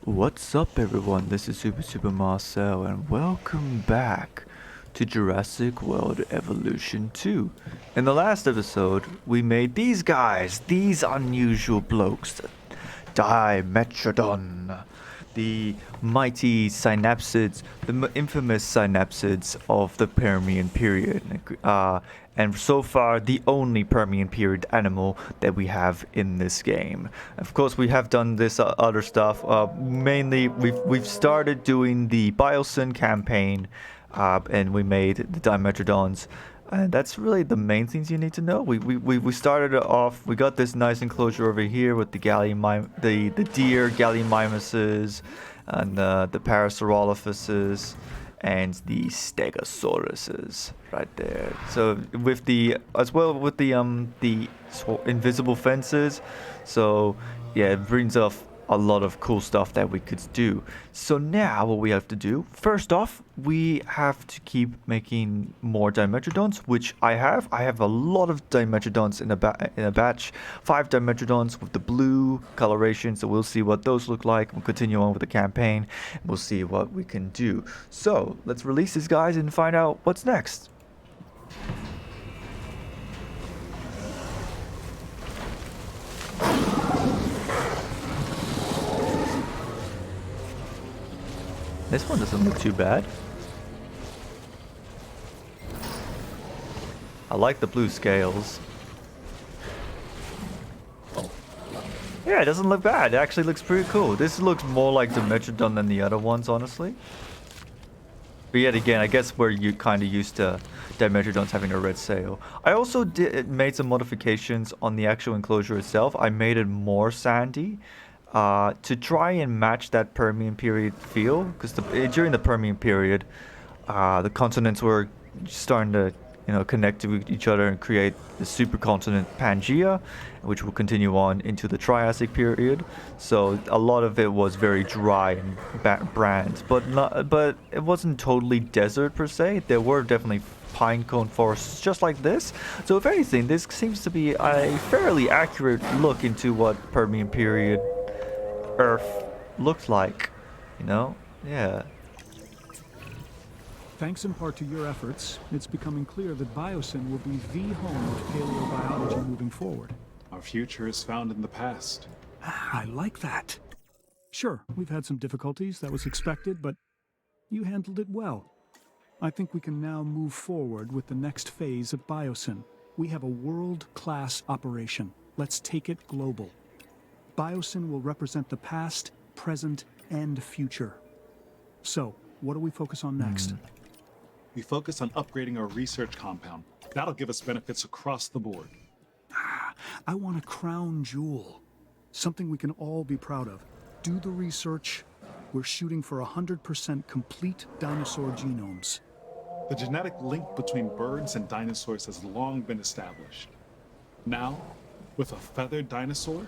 What's up everyone, this is Super Marcel and welcome back to Jurassic World Evolution 2. In the last episode, we made these guys, these unusual blokes, the Dimetrodon, the mighty synapsids, the infamous synapsids of the Permian period. And so far, the only Permian period animal that we have in this game. Of course, we have done this other stuff. Mainly, we've started doing the Biosyn campaign, and we made the Dimetrodons. And that's really the main things you need to know. We started it off. We got this nice enclosure over here with the the deer Gallimimuses and the Parasaurolophuses and the Stegosauruses right there. So with the invisible fences. So yeah, it brings up a lot of cool stuff that we could do. So now what we have to do, first off, we have to keep making more Dimetrodons, which I have. I have a lot of Dimetrodons in a batch, 5 Dimetrodons with the blue coloration, so we'll see what those look like. We'll continue on with the campaign, and we'll see what we can do. So let's release these guys and find out what's next. This one doesn't look too bad. I like the blue scales. Yeah, it doesn't look bad. It actually looks pretty cool. This looks more like Dimetrodon than the other ones, honestly. But yet again, I guess we're kind of used to Dimetrodons having a red sail. I also made some modifications on the actual enclosure itself. I made it more sandy. To try and match that Permian period feel, because during the Permian period, the continents were starting to, connect to each other and create the supercontinent Pangaea, which will continue on into the Triassic period. So a lot of it was very dry and brand, but it wasn't totally desert per se. There were definitely pine cone forests just like this. So if anything, this seems to be a fairly accurate look into what Permian period Earth looked like, yeah. Thanks in part to your efforts, it's becoming clear that Biosyn will be the home of paleobiology moving forward. Our future is found in the past. I like that. Sure, we've had some difficulties, that was expected, but you handled it well. I think we can now move forward with the next phase of Biosyn. We have a world-class operation. Let's take it global. Biosyn will represent the past, present, and future. So, what do we focus on next? We focus on upgrading our research compound. That'll give us benefits across the board. I want a crown jewel. Something we can all be proud of. Do the research. We're shooting for 100% complete dinosaur genomes. The genetic link between birds and dinosaurs has long been established. Now, with a feathered dinosaur,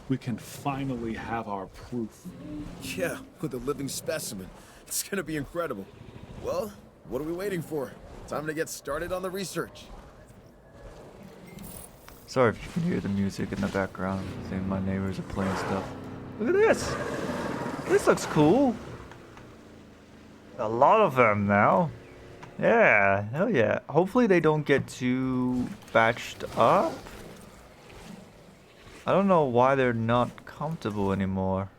we can finally have our proof. Yeah, with a living specimen. It's gonna be incredible. Well, what are we waiting for? Time to get started on the research. Sorry if you can hear the music in the background. I think my neighbors are playing stuff. Look at this! This looks cool! A lot of them now. Yeah, hell yeah. Hopefully they don't get too batched up. I don't know why they're not comfortable anymore.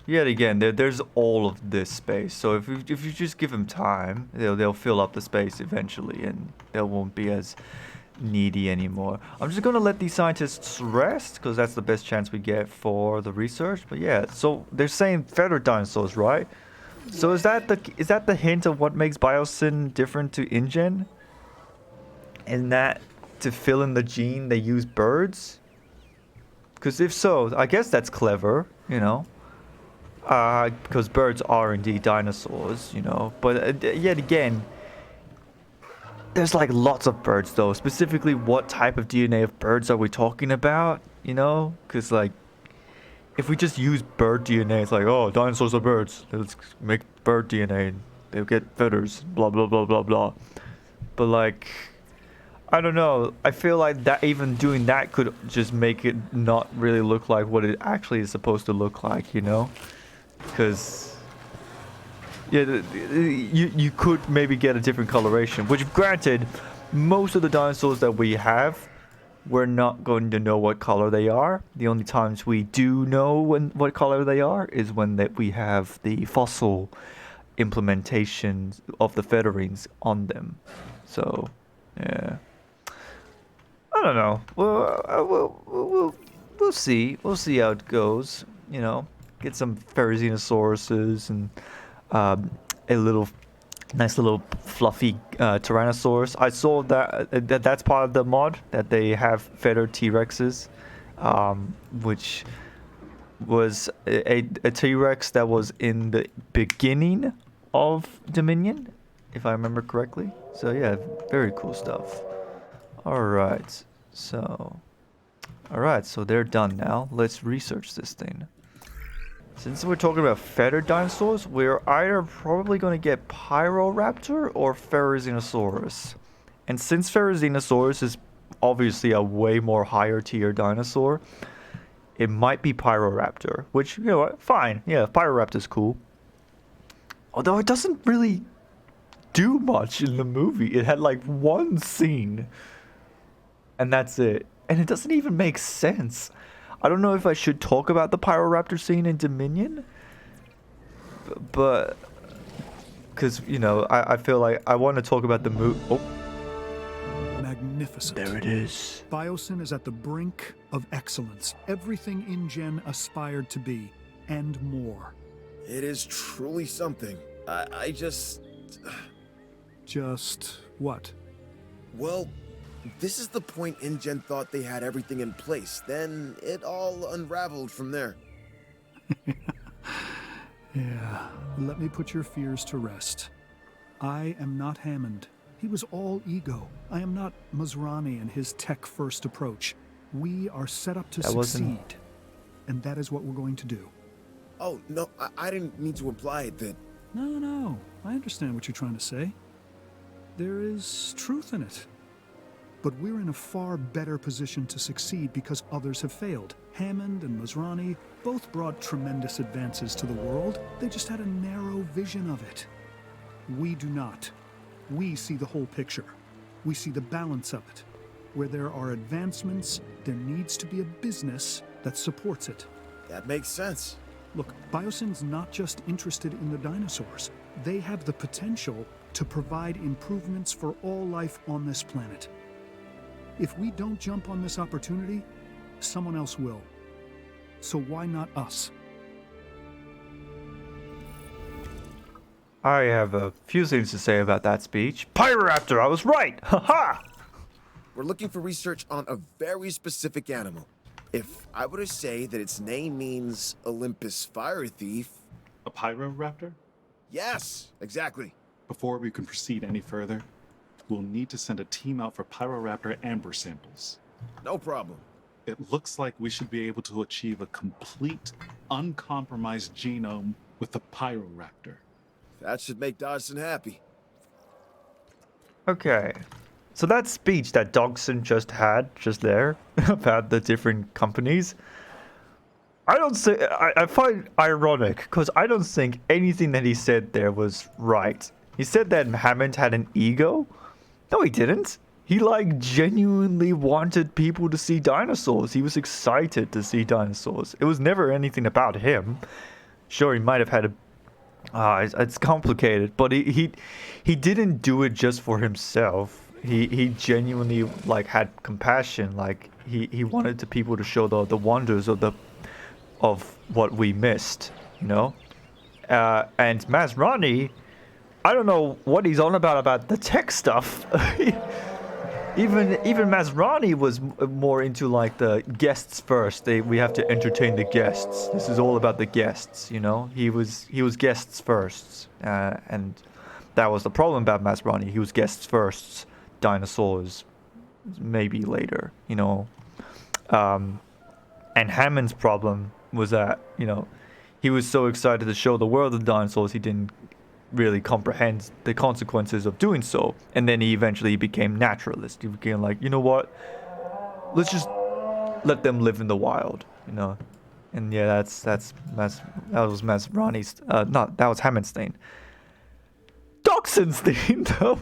Yet again, there's all of this space. So if you just give them time, they'll fill up the space eventually, and they won't be as needy anymore. I'm just gonna let these scientists rest because that's the best chance we get for the research. But yeah, so they're saying feathered dinosaurs, right? So is that the hint of what makes Biosyn different to InGen? And that to fill in the gene they use birds? Because if so, I guess that's clever, because birds are indeed dinosaurs, but yet again, there's like lots of birds though. Specifically, what type of DNA of birds are we talking about, because like if we just use bird DNA, it's like, oh, dinosaurs are birds, let's make bird DNA, they'll get feathers, blah blah blah blah blah. But like, I don't know. I feel like that even doing that could just make it not really look like what it actually is supposed to look like, you know? Because yeah, you could maybe get a different coloration. Which, granted, most of the dinosaurs that we have, we're not going to know what color they are. The only times we do know what color they are is when we have the fossil implementations of the featherings on them. So, yeah. I don't know. We'll see. We'll see how it goes. You know, get some Pherozinosauruses and a nice little fluffy Tyrannosaurus. I saw that's part of the mod that they have feathered T-Rexes, which was a T-Rex that was in the beginning of Dominion, if I remember correctly. So yeah, very cool stuff. Alright, so they're done now. Let's research this thing. Since we're talking about feathered dinosaurs, we're either probably going to get Pyroraptor or Pherozinosaurus. And since Pherozinosaurus is obviously a way more higher tier dinosaur, it might be Pyroraptor, which, you know what, fine. Yeah, Pyroraptor's cool. Although it doesn't really do much in the movie. It had like one scene. And that's it. And it doesn't even make sense. I don't know if I should talk about the Pyroraptor scene in Dominion. But... because, you know, I feel like I want to talk about the movie. Oh. Magnificent. There it is. Biosyn is at the brink of excellence. Everything InGen aspired to be. And more. It is truly something. I just... Just what? Well... this is the point InGen thought they had everything in place. Then it all unraveled from there. Yeah, let me put your fears to rest. I am not Hammond. He was all ego. I am not Masrani and his tech-first approach. We are set up to succeed. And that is what we're going to do. Oh, no, I didn't mean to imply that... No, I understand what you're trying to say. There is truth in it. But we're in a far better position to succeed because others have failed. Hammond and Masrani both brought tremendous advances to the world. They just had a narrow vision of it. We do not. We see the whole picture. We see the balance of it. Where there are advancements, there needs to be a business that supports it. That makes sense. Look, Biosyn's not just interested in the dinosaurs. They have the potential to provide improvements for all life on this planet. If we don't jump on this opportunity, someone else will. So why not us? I have a few things to say about that speech. Pyroraptor, I was right! Haha! We're looking for research on a very specific animal. If I were to say that its name means Olympus Fire Thief... A Pyroraptor? Yes, exactly. Before we can proceed any further, we'll need to send a team out for Pyroraptor amber samples. No problem. It looks like we should be able to achieve a complete, uncompromised genome with the Pyroraptor. That should make Dodgson happy. Okay. So that speech that Dodgson just had, just there, about the different companies, I find ironic, because I don't think anything that he said there was right. He said that Hammond had an ego. No, he didn't. He, like, genuinely wanted people to see dinosaurs. He was excited to see dinosaurs. It was never anything about him. Sure, he might have had a... it's complicated, but he didn't do it just for himself. He genuinely, like, had compassion. Like, he wanted the people to show the wonders of what we missed, you know? And Masrani, I don't know what he's on about the tech stuff. Even Masrani was more into, like, the guests first. We have to entertain the guests. This is all about the guests, you know? He was guests first. And that was the problem about Masrani. He was guests first. Dinosaurs maybe later, you know? And Hammond's problem was that, you know, he was so excited to show the world the dinosaurs, he didn't really comprehend the consequences of doing so. And then he eventually became naturalist. He became like, you know what? Let's just let them live in the wild, you know. And yeah, that was Masrani's. Not that was Hammerstein. Doxenstein, though.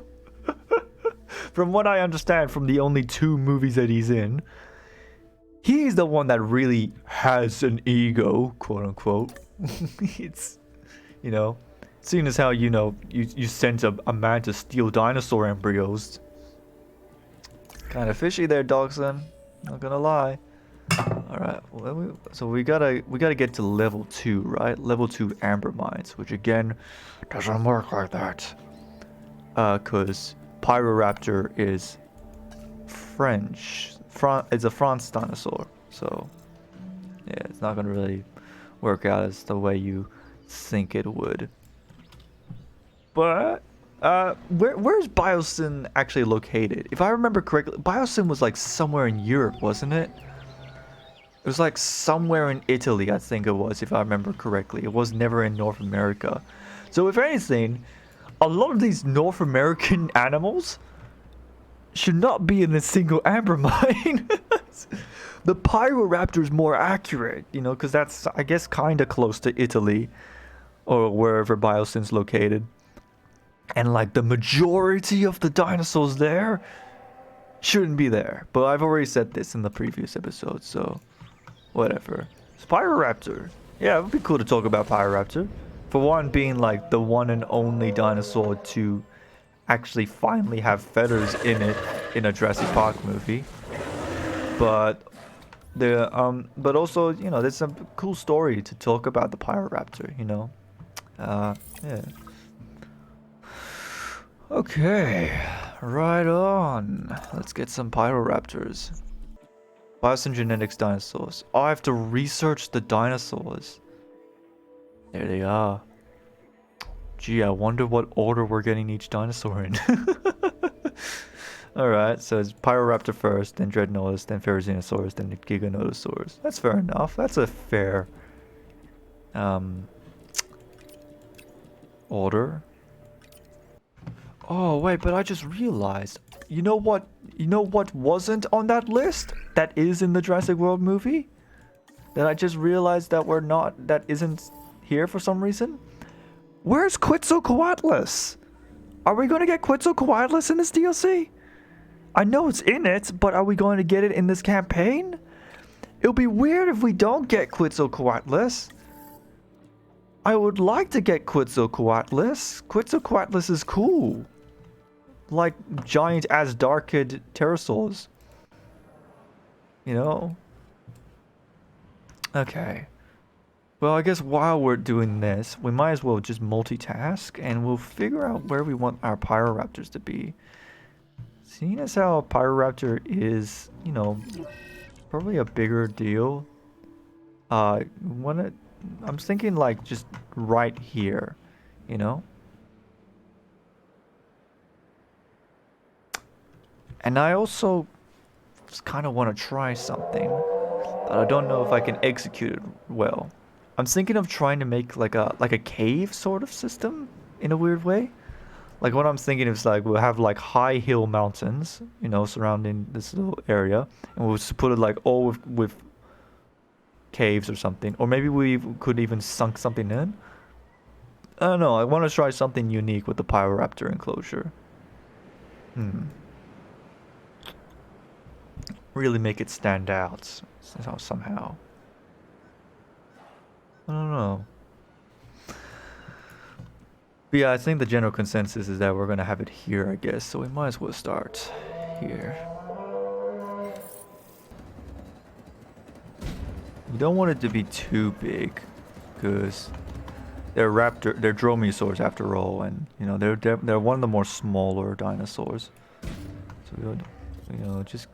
From what I understand, from the only 2 movies that he's in, he's the one that really has an ego, quote unquote. It's, you know, seeing as how, you know, you sent a man to steal dinosaur embryos. Kind of fishy there, Dogson. Not gonna lie. All right, well, so we gotta get to level 2, right? Level 2 amber mines, which again doesn't work like that. Cause Pyroraptor is French. It's a France dinosaur, so yeah, it's not gonna really work out as the way you think it would. But where's Biosyn actually located? If I remember correctly, Biosyn was like somewhere in Europe, wasn't it? It was like somewhere in Italy, I think it was, if I remember correctly. It was never in North America. So if anything, a lot of these North American animals should not be in a single amber mine. The Pyroraptor is more accurate, you know, because that's, I guess, kind of close to Italy or wherever Biosyn's located. And like the majority of the dinosaurs there shouldn't be there. But I've already said this in the previous episode, so whatever. It's Pyroraptor. Yeah, it would be cool to talk about Pyroraptor. For one, being like the one and only dinosaur to actually finally have feathers in it in a Jurassic Park movie. But but also, you know, there's a cool story to talk about the Pyroraptor, you know. Yeah. Okay, right on. Let's get some Pyroraptors. Biosyn genetics dinosaurs. Oh, I have to research the dinosaurs. There they are. Gee, I wonder what order we're getting each dinosaur in. Alright, so it's Pyroraptor first, then Dreadnoughtus, then Ferrozinosaurus, then Giganotosaurus. That's fair enough. That's a fair order. Oh, wait, but I just realized. You know what wasn't on that list? That is in the Jurassic World movie? That I just realized that isn't here for some reason? Where's Quetzalcoatlus? Are we going to get Quetzalcoatlus in this DLC? I know it's in it, but are we going to get it in this campaign? It'll be weird if we don't get Quetzalcoatlus. I would like to get Quetzalcoatlus. Quetzalcoatlus is cool. Like giant Asdarkid pterosaurs. You know? Okay. Well, I guess while we're doing this, we might as well just multitask and we'll figure out where we want our Pyroraptors to be. Seeing as how Pyroraptor is, you know, probably a bigger deal. I'm thinking like just right here, you know? And I also just kind of want to try something that I don't know if I can execute it well. I'm thinking of trying to make like a cave sort of system in a weird way. Like what I'm thinking is like we'll have like high hill mountains, you know, surrounding this little area, and we'll just put it like all with caves or something, or maybe we could even sunk something in. I don't know. I want to try something unique with the Pyroraptor enclosure. Really make it stand out somehow. I don't know. But yeah, I think the general consensus is that we're gonna have it here, I guess. So we might as well start here. You don't want it to be too big, because they're dromaeosaurs after all, and you know they're one of the more smaller dinosaurs. So we would, you know, just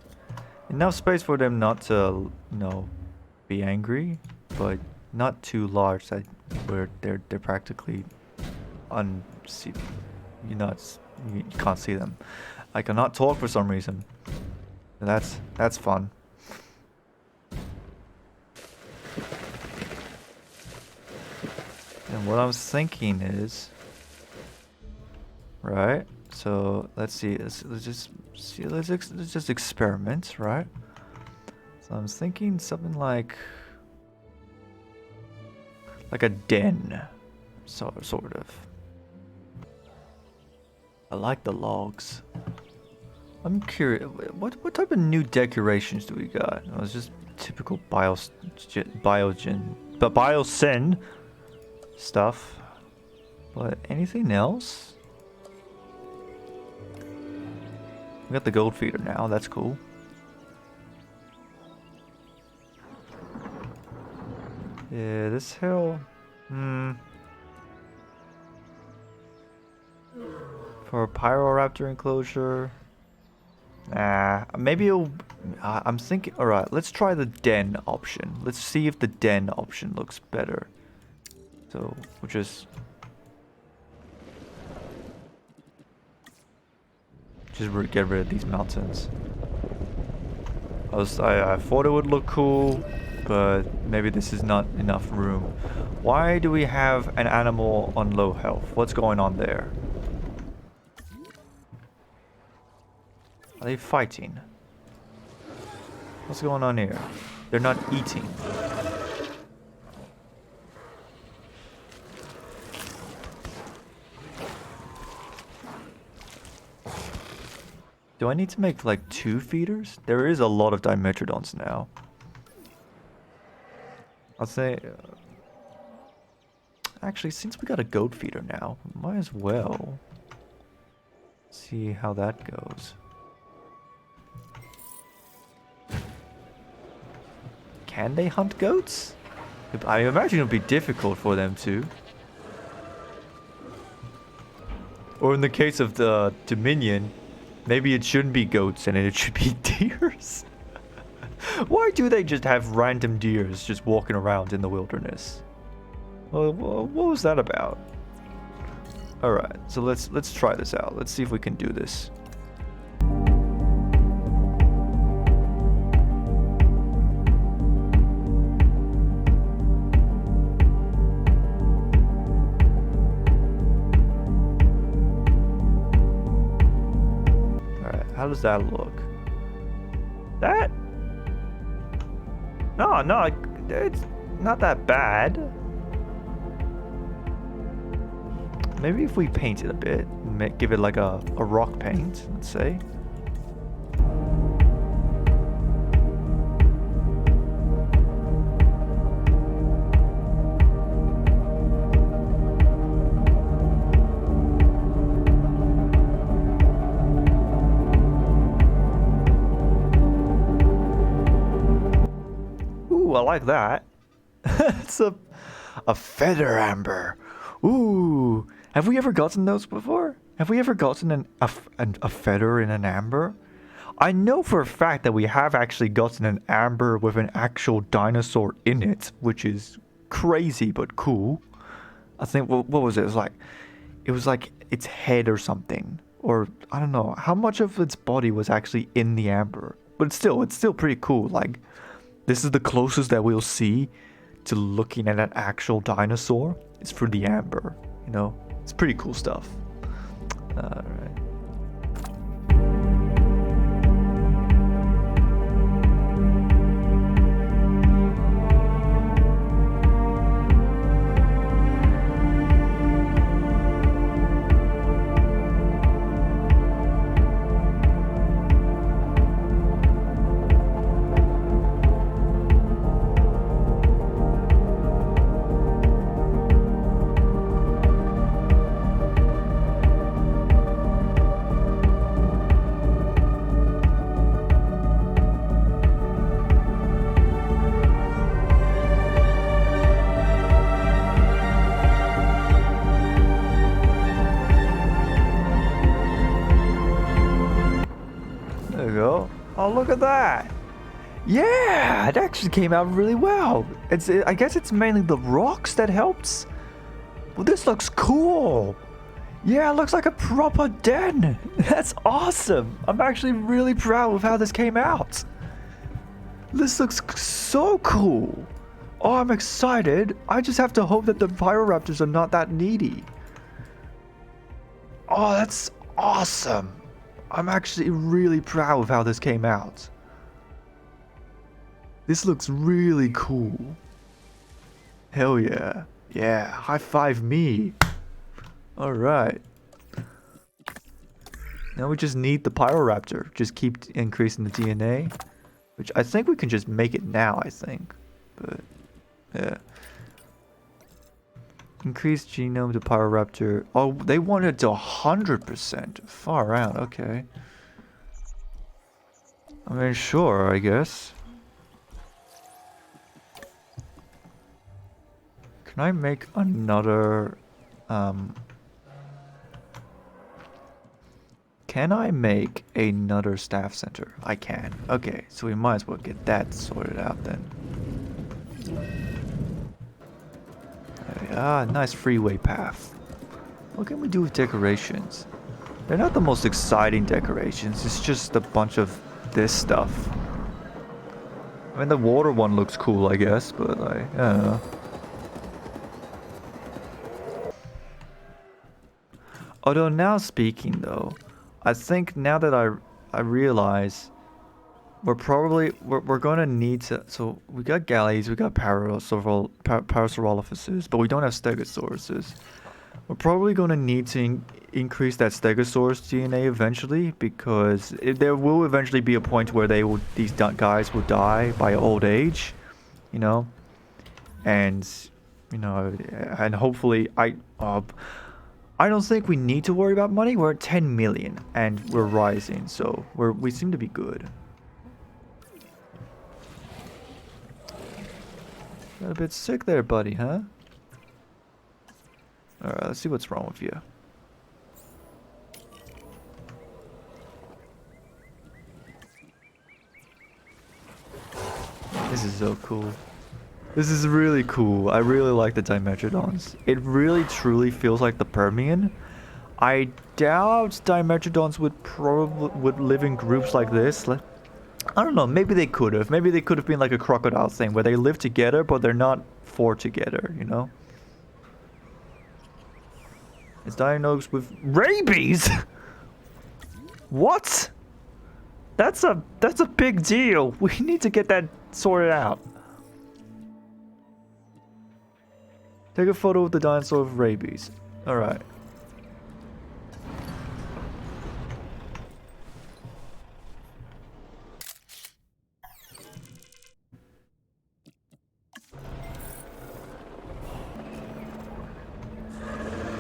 enough space for them not to, you know, be angry, but not too large that where they're practically you can't see them. I cannot talk for some reason. That's fun. And what I was thinking is right? So let's see. Let's just see. Let's just experiment, right? So I'm thinking something like a den, sort of. I like the logs. I'm curious. What type of new decorations do we got? Oh, it's just typical biosyn stuff. But anything else? We got the gold feeder now. That's cool. Yeah, this hill. For a Pyroraptor enclosure. Nah, maybe it'll. I'm thinking. Alright, let's try the den option. Let's see if the den option looks better. So, we'll just get rid of these mountains. I thought it would look cool, but maybe this is not enough room. Why do we have an animal on low health? What's going on there? Are they fighting? What's going on here? They're not eating. Do I need to make like 2 feeders? There is a lot of Dimetrodons now. I'll say... actually, since we got a goat feeder now, might as well see how that goes. Can they hunt goats? I imagine it would be difficult for them to. Or in the case of the Dominion, maybe it shouldn't be goats and it should be deers. Why do they just have random deers just walking around in the wilderness? Well, what was that about? Alright, so let's try this out. Let's see if we can do this. How does that look? That? No, it's not that bad. Maybe if we paint it a bit, give it like a rock paint, let's say. I like that. It's a feather amber. Ooh, have we ever gotten those before? Have we ever gotten a feather in an amber? I know for a fact that we have actually gotten an amber with an actual dinosaur in it, which is crazy but cool. I think what was it? It was like its head or something, or I don't know how much of its body was actually in the amber. But it's still pretty cool. Like, this is the closest that we'll see to looking at an actual dinosaur. It's through the amber, you know? It's pretty cool stuff. Alright. Oh, look at that. Yeah, it actually came out really well. I guess it's mainly the rocks that helps. Well, this looks cool. Yeah, it looks like a proper den. That's awesome. I'm actually really proud of how this came out. This looks so cool. Oh, I'm excited. I just have to hope that the Pyroraptors are not that needy. Oh, that's awesome. I'm actually really proud of how this came out. This looks really cool. Hell yeah. Yeah, high five me. Alright. Now we just need the Pyroraptor. Just keep increasing the DNA. Which I think we can just make it now, I think. But, yeah. Increase genome to Pyroraptor. Oh, they want it to 100%. Far out, okay. I mean, sure, I guess. Can I make another... Can I make another staff center? I can. Okay, so we might as well get that sorted out then. Nice freeway path. What can we do with decorations? They're not the most exciting decorations. It's just a bunch of this stuff. I mean, the water one looks cool, I guess, but I don't know. Although now speaking though, I think now that I realize we're gonna need to. So we got galleys, we got Parasaurolophuses, but we don't have Stegosauruses. We're probably gonna need to increase that Stegosaurus DNA eventually, because there will eventually be a point where these guys will die by old age, you know, and and hopefully I don't think we need to worry about money. We're at 10 million and we're rising, so we seem to be good. Got a bit sick there, buddy, huh? Alright, let's see what's wrong with you. This is so cool. This is really cool. I really like the Dimetrodons. It really truly feels like the Permian. I doubt Dimetrodons would live in groups like this. I don't know, maybe they could have. Maybe they could have been like a crocodile thing where they live together but they're not four together, you know? It's diagnosed with rabies. What? That's a big deal. We need to get that sorted out. Take a photo of the dinosaur with rabies. Alright.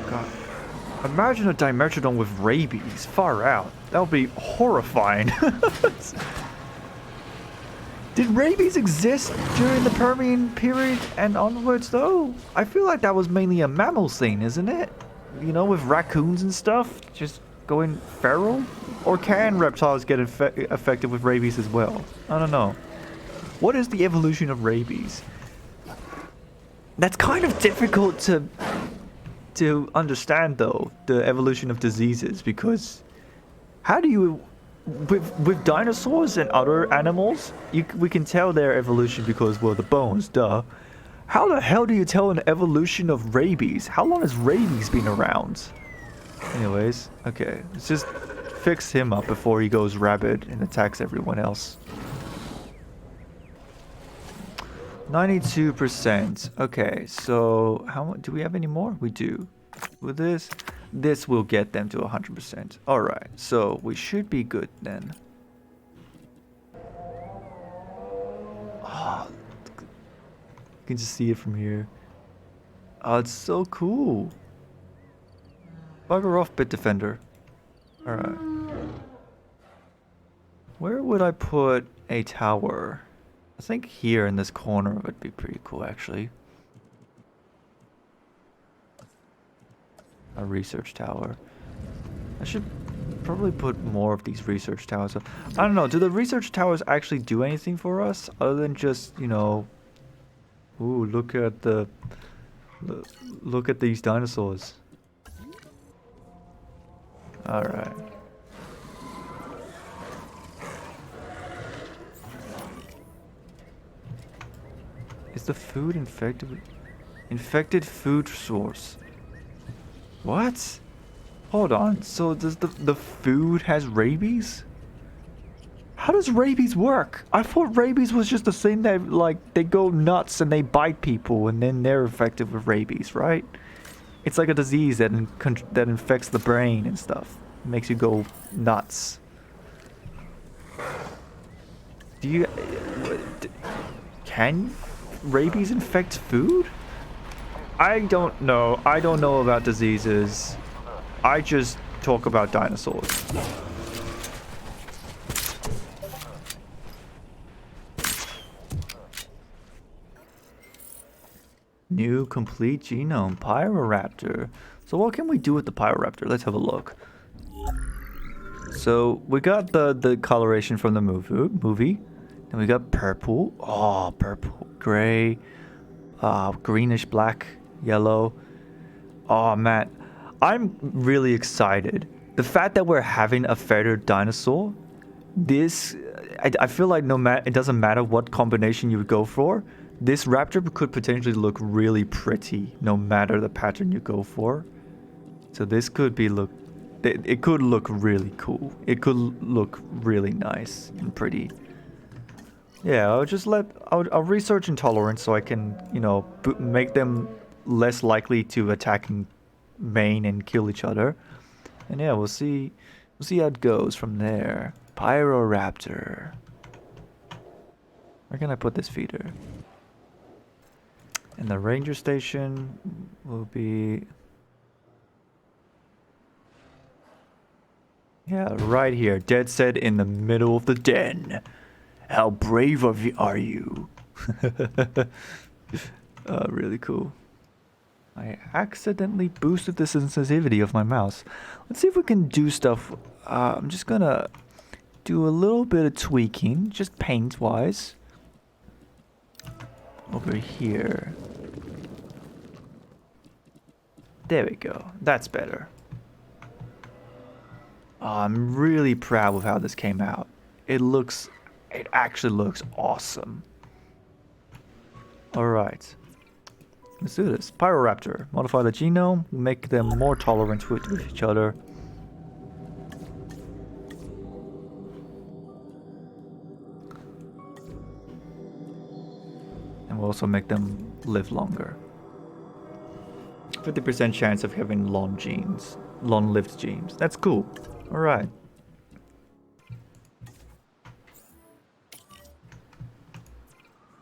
God. Imagine a Dimetrodon with rabies. Far out. That would be horrifying. Did rabies exist during the Permian period and onwards though? I feel like that was mainly a mammal thing, isn't it? You know, with raccoons and stuff, just going feral? Or can reptiles get affected with rabies as well? I don't know. What is the evolution of rabies? That's kind of difficult to understand though, the evolution of diseases, because how do you... With dinosaurs and other animals, we can tell their evolution because, well, the bones, duh. How the hell do you tell an evolution of rabies? How long has rabies been around? Anyways, okay, let's just fix him up before he goes rabid and attacks everyone else. 92%. Okay, so how much do we have any more? We do. With this will get them to 100%. Alright, so we should be good then. Oh, you can just see it from here. Oh, it's so cool. Bugger off, Bit Defender. Alright. Where would I put a tower? I think here in this corner would be pretty cool, actually. A research tower. I should probably put more of these research towers up. I don't know, do the research towers actually do anything for us other than just, you know, ooh, look at these dinosaurs. Alright. Is the food infected with... Infected food source. What? Hold on, so does the food has rabies? How does rabies work? I thought rabies was just the thing that, like, they go nuts and they bite people and then they're infected with rabies, right? It's like a disease that that infects the brain and stuff. Makes you go nuts. Do you... Can rabies infect food? I don't know. I don't know about diseases. I just talk about dinosaurs. New complete genome, Pyroraptor. So what can we do with the Pyroraptor? Let's have a look. So we got the coloration from the movie. Then we got purple. Oh, purple, gray, greenish black, yellow. Oh man, I'm really excited. The fact that we're having a feathered dinosaur, I feel like it doesn't matter what combination you would go for. This raptor could potentially look really pretty no matter the pattern you go for. So this could it could look really cool. It could look really nice and pretty. Yeah, I'll research intolerance so I can, you know, make them less likely to attack and main and kill each other. And yeah, we'll see how it goes from there. Pyroraptor. Where can I put this feeder? And the ranger station will be... Yeah, right here. Dead set in the middle of the den. How brave are you? Really cool. I accidentally boosted the sensitivity of my mouse. Let's see if we can do stuff. I'm just gonna do a little bit of tweaking, just paint-wise. Over here. There we go. That's better. Oh, I'm really proud with how this came out. It actually looks awesome. Alright. Let's do this. Pyroraptor. Modify the genome. Make them more tolerant with each other. And we'll also make them live longer. 50% chance of having long-lived genes. That's cool. Alright.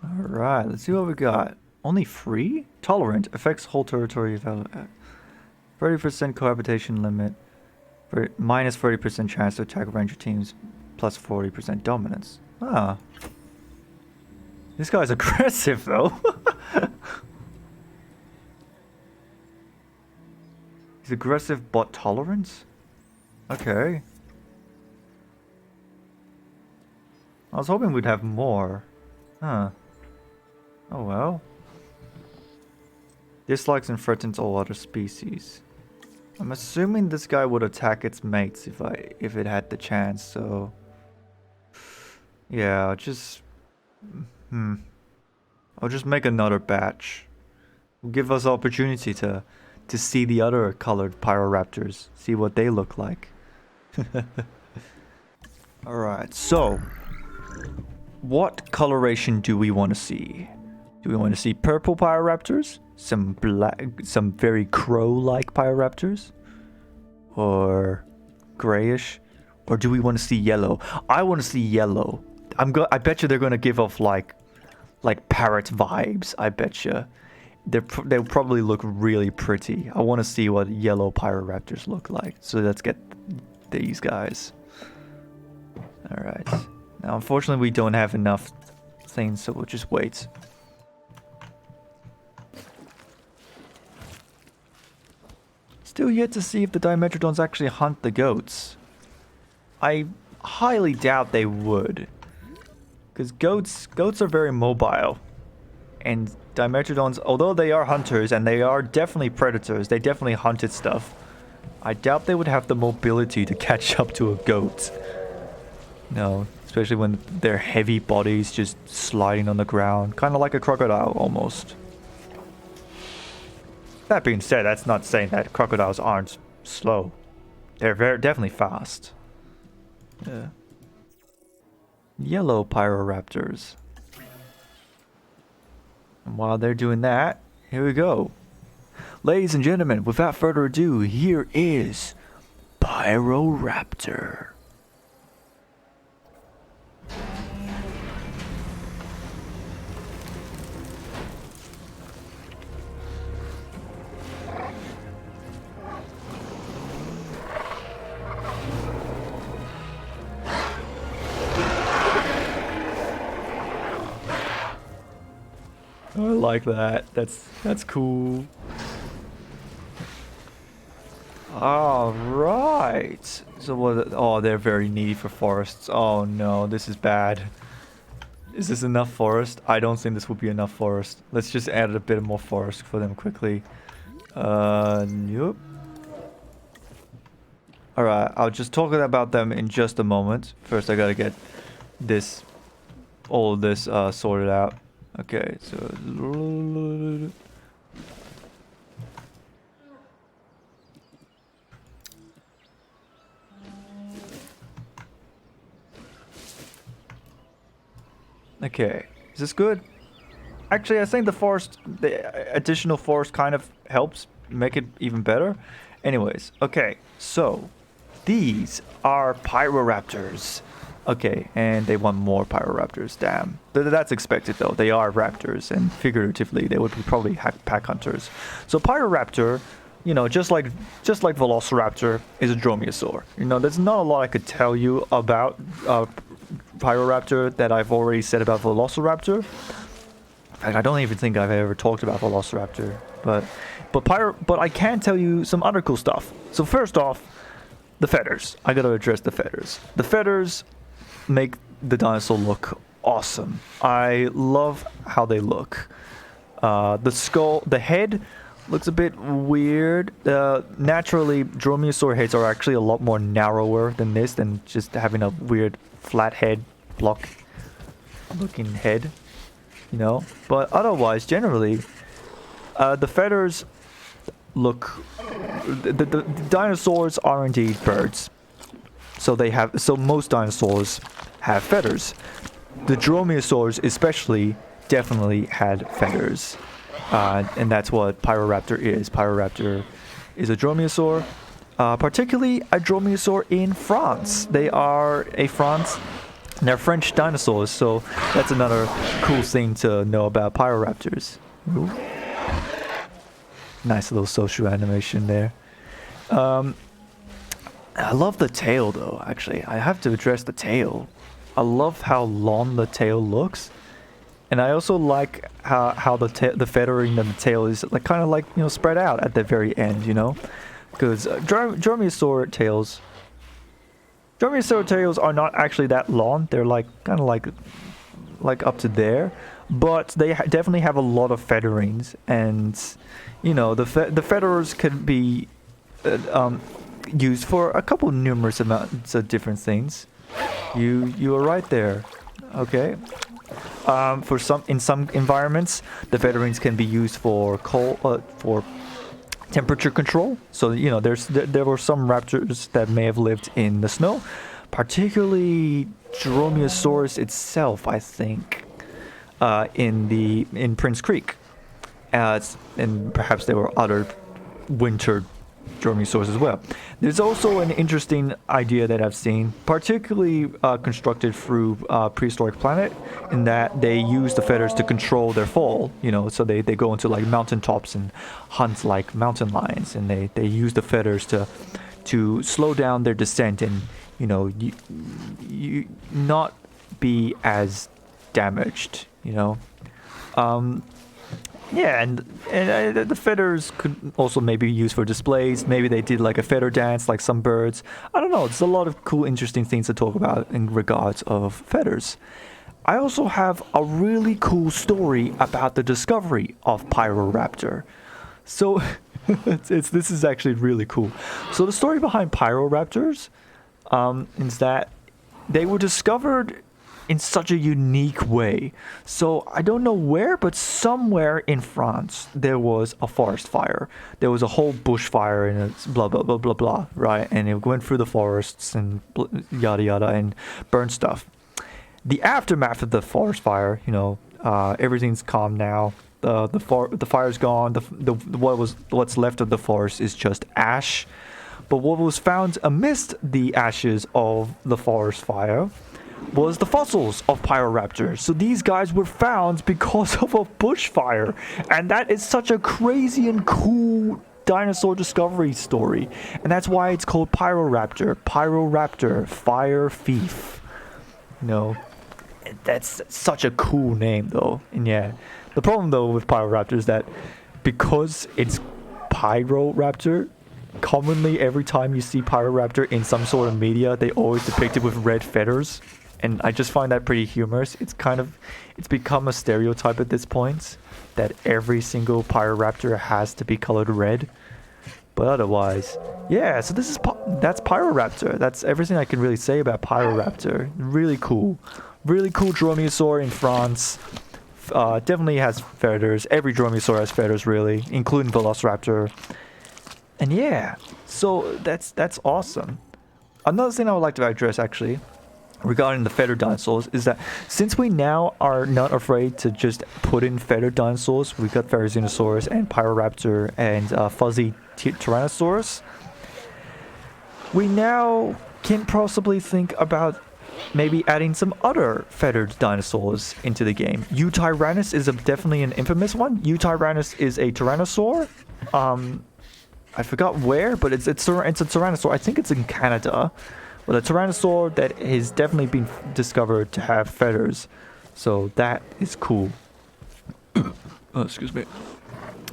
Alright, let's see what we got. Only 3? Tolerant. Affects whole territory. 30% cohabitation limit. Minus 30% chance to attack ranger teams. Plus 40% dominance. Ah. This guy's aggressive though. He's aggressive but tolerant? Okay. I was hoping we'd have more. Huh. Oh well. Dislikes and threatens all other species. I'm assuming this guy would attack its mates if it had the chance, so... Yeah, I'll just make another batch. It'll give us opportunity to see the other colored Pyroraptors. See what they look like. Alright, so... What coloration do we want to see? Do we want to see purple Pyroraptors? Some very crow-like Pyroraptors? Or grayish? Or do we want to see yellow? I want to see yellow. I bet you they're going to give off like parrot vibes. I bet you. They'll probably look really pretty. I want to see what yellow Pyroraptors look like. So let's get these guys. Alright. Now, unfortunately, we don't have enough things, so we'll just wait. Still yet to see if the Dimetrodons actually hunt the goats. I highly doubt they would. Because goats are very mobile. And Dimetrodons, although they are hunters and they are definitely predators, they definitely hunted stuff. I doubt they would have the mobility to catch up to a goat. No, especially when their heavy bodies just sliding on the ground. Kind of like a crocodile, almost. That being said, that's not saying that crocodiles aren't slow. They're definitely fast. Yeah. Yellow Pyroraptors. And while they're doing that, here we go. Ladies and gentlemen, without further ado, here is Pyroraptor. I like that. That's cool. All right. So what? Oh, they're very needy for forests. Oh no, this is bad. Is this enough forest? I don't think this will be enough forest. Let's just add a bit more forest for them quickly. Nope. All right. I'll just talk about them in just a moment. First, I gotta get this, all of this sorted out. Okay, so okay, is this good? Actually, I think the additional forest kind of helps make it even better. Anyways, okay, so these are Pyroraptors. Okay, and they want more Pyroraptors, damn. That's expected though, they are raptors, and figuratively, they would be probably pack hunters. So Pyroraptor, you know, just like Velociraptor, is a dromaeosaur. You know, there's not a lot I could tell you about Pyroraptor that I've already said about Velociraptor. In fact, I don't even think I've ever talked about Velociraptor, but I can tell you some other cool stuff. So first off, the feathers. I gotta address the feathers. The feathers make the dinosaur look awesome. I love how they look. The skull, the head looks a bit weird. Naturally, dromaeosaur heads are actually a lot more narrower than this, than just having a weird flat head block looking head, you know. But otherwise, generally, the feathers look. The dinosaurs are indeed birds. So most dinosaurs have feathers. The dromaeosaurs especially definitely had feathers. And that's what Pyroraptor is. Pyroraptor is a dromaeosaur, particularly a dromaeosaur in France. They are they're French dinosaurs, so that's another cool thing to know about Pyroraptors. Ooh. Nice little social animation there. I love the tail though, actually. I have to address the tail. I love how long the tail looks. And I also like how the feathering of the tail is like kind of like, you know, spread out at the very end, you know? Because dromaeosaur tails are not actually that long. They're like kind of like up to there, but they definitely have a lot of featherings, and you know, the feathers can be used for a couple numerous amounts of different things. You are right there. Okay. In some environments, the featherings can be used for for temperature control. So you know, there were some raptors that may have lived in the snow, particularly Dromaeosaurus itself, I think, in Prince Creek, and perhaps there were other winter Dromaeosaurs as well. There's also an interesting idea that I've seen, particularly constructed through Prehistoric Planet, in that they use the feathers to control their fall. You know, so they go into like mountaintops and hunt like mountain lions, and they use the feathers to slow down their descent and, you know, you not be as damaged. You know. Yeah, and the feathers could also maybe be used for displays. Maybe they did like a feather dance like some birds. I don't know. There's a lot of cool, interesting things to talk about in regards of feathers. I also have a really cool story about the discovery of Pyroraptor. So this is actually really cool. So the story behind Pyroraptors is that they were discovered in such a unique way. So I don't know where, but somewhere in France there was a forest fire. There was a whole bushfire and it's blah blah blah blah blah, right? And it went through the forests and yada yada and burned stuff. The aftermath of the forest fire, you know, everything's calm now. The fire's gone. What's left of the forest is just ash. But what was found amidst the ashes of the forest fire was the fossils of Pyroraptor. So these guys were found because of a bushfire, and that is such a crazy and cool dinosaur discovery story, and that's why it's called Pyroraptor. Pyroraptor, fire thief. You know, that's such a cool name though. And yeah, the problem though with Pyroraptor is that because it's Pyroraptor, commonly every time you see Pyroraptor in some sort of media, they always depict it with red feathers. And I just find that pretty humorous. It's become a stereotype at this point that every single Pyroraptor has to be colored red. But otherwise, yeah, so that's Pyroraptor. That's everything I can really say about Pyroraptor. Really cool. Really cool dromaeosaur in France. Definitely has feathers. Every dromaeosaur has feathers really, including Velociraptor. And yeah, so that's awesome. Another thing I would like to address actually, regarding the feathered dinosaurs, is that since we now are not afraid to just put in feathered dinosaurs, we got Therizinosaurus and Pyroraptor and fuzzy Tyrannosaurus, we now can possibly think about maybe adding some other feathered dinosaurs into the game. Utyrannus is definitely an infamous one. Utyrannus is a Tyrannosaur. I forgot where, but it's a Tyrannosaur. I think it's in Canada. Well, a Tyrannosaur that has definitely been discovered to have feathers. So that is cool. Oh, excuse me.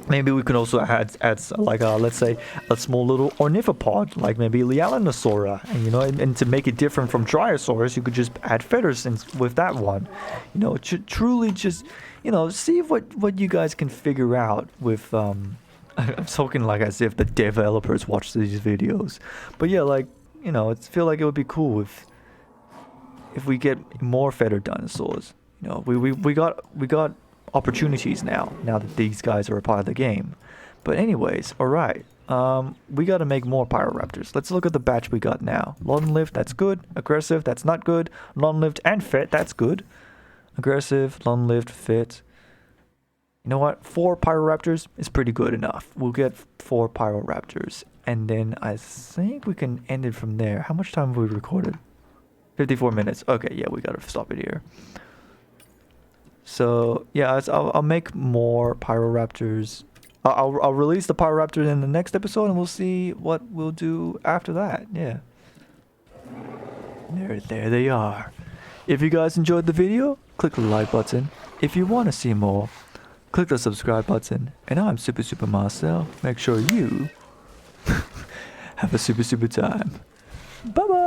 Maybe we can also add like let's say a small little ornithopod, like maybe Lialinosaura, and you know, and to make it different from Dryosaurus, you could just add feathers with that one. You know, truly just, you know, see what you guys can figure out with I'm talking like as if the developers watch these videos, but yeah, like, you know, I feel like it would be cool if we get more feathered dinosaurs. You know, we got opportunities now that these guys are a part of the game. But anyways, all right. We got to make more Pyroraptors. Let's look at the batch we got now. Long-lived, that's good. Aggressive, that's not good. Long-lived and fit, that's good. Aggressive, long-lived, fit. You know what? 4 Pyroraptors is pretty good enough. We'll get 4 Pyroraptors. And then I think we can end it from there. How much time have we recorded? 54 minutes. Okay, yeah, we gotta stop it here. So, yeah, I'll make more Pyroraptors. I'll release the Pyroraptor in the next episode, and we'll see what we'll do after that. Yeah. There they are. If you guys enjoyed the video, click the like button. If you want to see more, click the subscribe button. And I'm Super Marcel. Make sure you have a super time. Bye bye.